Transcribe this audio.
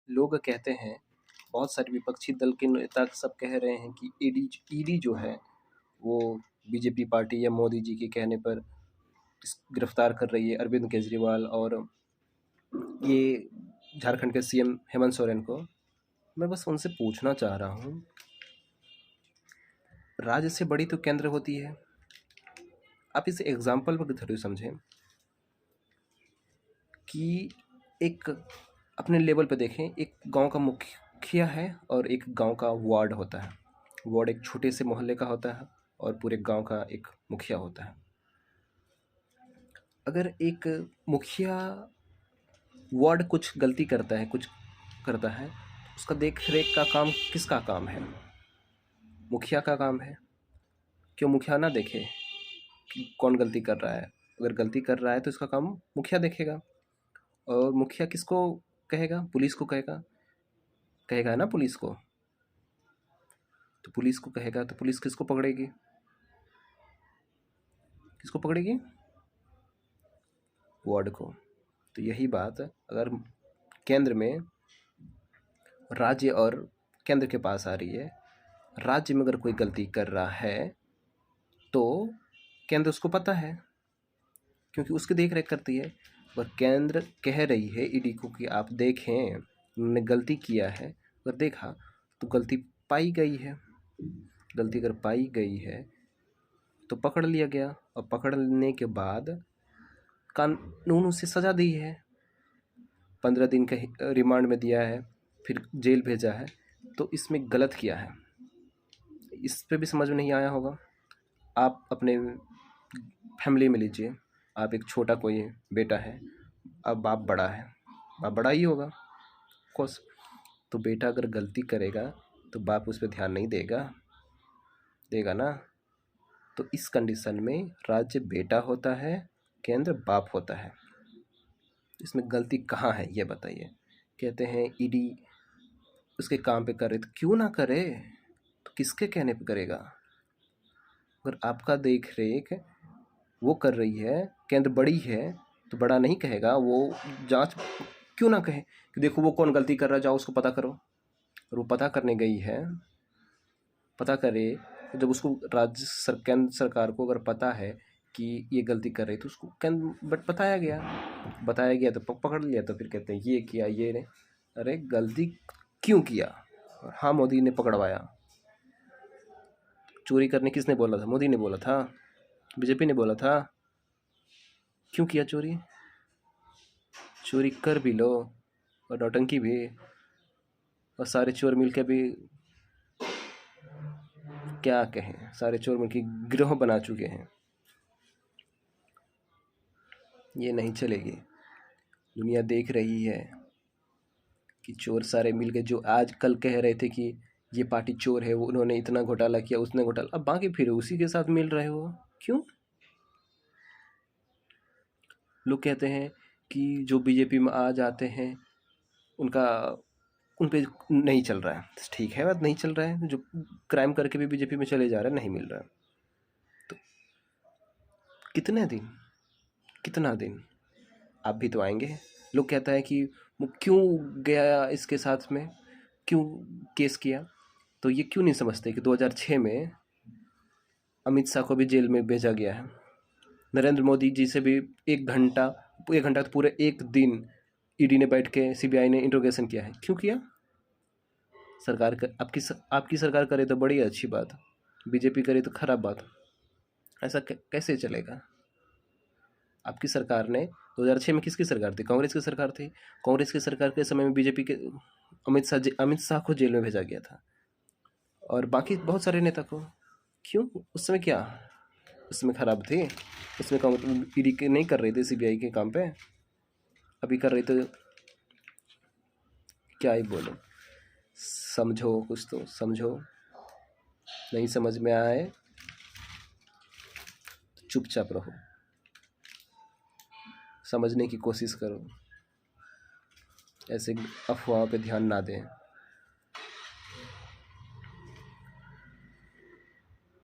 लोग कहते हैं, बहुत सारे विपक्षी दल के नेता सब कह रहे हैं कि ईडी जो है वो बीजेपी पार्टी या मोदी जी के कहने पर गिरफ्तार कर रही है अरविंद केजरीवाल और ये झारखंड के सीएम हेमंत सोरेन को। मैं बस उनसे पूछना चाह रहा हूँ, राज्य से बड़ी तो केंद्र होती है। आप इसे एग्जाम्पल पर थोड़ी समझें कि एक अपने लेवल पे देखें, एक गांव का मुखिया है और एक गांव का वार्ड होता है। वार्ड एक छोटे से मोहल्ले का होता है और पूरे गांव का एक मुखिया होता है। अगर एक मुखिया वार्ड कुछ गलती करता है, कुछ करता है, उसका देख रेख का काम किसका काम है? मुखिया का काम है। क्यों मुखिया ना देखे कि कौन गलती कर रहा है? अगर गलती कर रहा है तो इसका काम मुखिया देखेगा। और मुखिया किसको कहेगा? पुलिस को कहेगा ना पुलिस को। तो पुलिस को कहेगा तो पुलिस किसको पकड़ेगी? किसको पकड़ेगी? वार्ड को। तो यही बात अगर केंद्र में, राज्य और केंद्र के पास आ रही है, राज्य में अगर कोई गलती कर रहा है तो केंद्र उसको पता है क्योंकि उसकी देख रेख करती है। और केंद्र कह रही है ईडी को कि आप देखें, उन्होंने गलती किया है। अगर देखा तो गलती पाई गई है। गलती अगर पाई गई है तो पकड़ लिया गया, और पकड़ने के बाद कानून उसे सज़ा दी है। 15 दिन का रिमांड में दिया है, फिर जेल भेजा है। तो इसमें गलत किया है, इस पे भी समझ में नहीं आया होगा। आप अपने फैमिली में लीजिए, आप एक छोटा कोई बेटा है, अब बाप बड़ा है, बाप बड़ा ही होगा कोर्स। तो बेटा अगर गलती करेगा तो बाप उस पर ध्यान नहीं देगा ना। तो इस कंडीशन में राज्य बेटा होता है, केंद्र बाप होता है। इसमें गलती कहाँ है ये बताइए। कहते हैं ईडी उसके काम पे करे, तो क्यों ना करे? तो किसके कहने पे करेगा? अगर आपका देख रेख वो कर रही है, केंद्र बड़ी है, तो बड़ा नहीं कहेगा वो? जांच क्यों ना कहे कि देखो वो कौन गलती कर रहा है, जाओ उसको पता करो। और वो पता करने गई है, पता करे। जब उसको केंद्र सरकार को अगर पता है कि ये गलती कर रही, तो उसको बट बताया गया तो पकड़ लिया। तो फिर कहते हैं ये किया, ये नहीं। अरे गलती क्यों किया? हाँ, मोदी ने पकड़वाया। चोरी करने किसने बोला था? मोदी ने बोला था? बीजेपी ने बोला था? क्यों किया चोरी? चोरी कर भी लो और नौटंकी भी, और सारे चोर मिलकर भी क्या कहें, सारे चोर मिलकर गिरोह बना चुके हैं। ये नहीं चलेगी। दुनिया देख रही है कि चोर सारे मिलके, जो आज कल कह रहे थे कि ये पार्टी चोर है, वो उन्होंने इतना घोटाला किया, उसने घोटाला, अब बाकी फिर उसी के साथ मिल रहे हो। क्यों? लोग कहते हैं कि जो बीजेपी में आ जाते हैं उन पे नहीं चल रहा है। ठीक है, बात नहीं चल रहा है। जो क्राइम करके भी बीजेपी में चले जा रहे हैं, नहीं मिल रहा है। तो कितना दिन आप भी तो आएंगे। लोग कहता है कि वो क्यों गया इसके साथ में, क्यों केस किया? तो ये क्यों नहीं समझते कि 2006 में अमित शाह को भी जेल में भेजा गया है। नरेंद्र मोदी जी से भी 1 घंटा तो पूरे 1 दिन ईडी ने बैठ के, सीबीआई ने इंट्रोगेशन किया है। क्यों किया? सरकार कर, आपकी सरकार करे तो बड़ी अच्छी बात, बीजेपी करे तो खराब बात। ऐसा कैसे चलेगा? आपकी सरकार ने 2006 में किसकी सरकार थी? कांग्रेस की सरकार थी। कांग्रेस की सरकार के समय में बीजेपी के अमित शाह को जेल में भेजा गया था, और बाकी बहुत सारे नेता को। क्यों? उस समय क्या, उस समय खराब थे? उसमें कांग्रेस ईडी के नहीं कर रहे थे, सीबीआई के काम पे अभी कर रहे थे। क्या ही बोलो, समझो, कुछ तो समझो। नहीं समझ में आए तो चुपचाप रहो, समझने की कोशिश करो, ऐसे अफवाह पे ध्यान ना दें।